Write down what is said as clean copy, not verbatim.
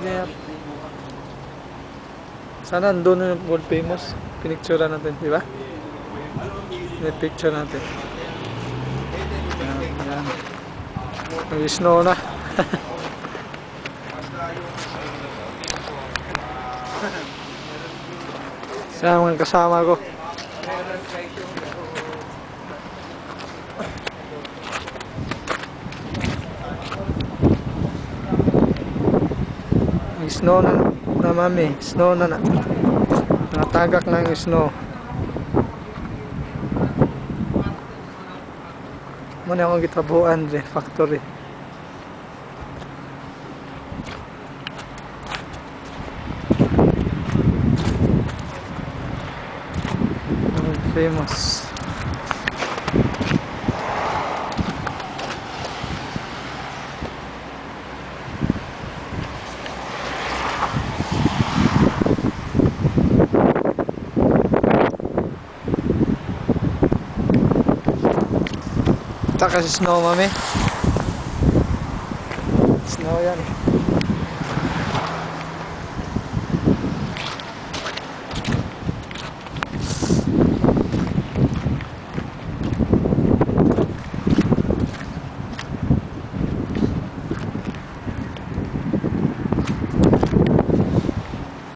kaya. Sana andun yung world famous. Pinicture natin, di ba? Picture natin. Yan. May snow na. Sa mga kasama ko. May snow na mami. Snow na. Natagak na yung snow. Muna akong gitabuan dyan, factory. Famous. Ito kasi snow, mami. Snow yan.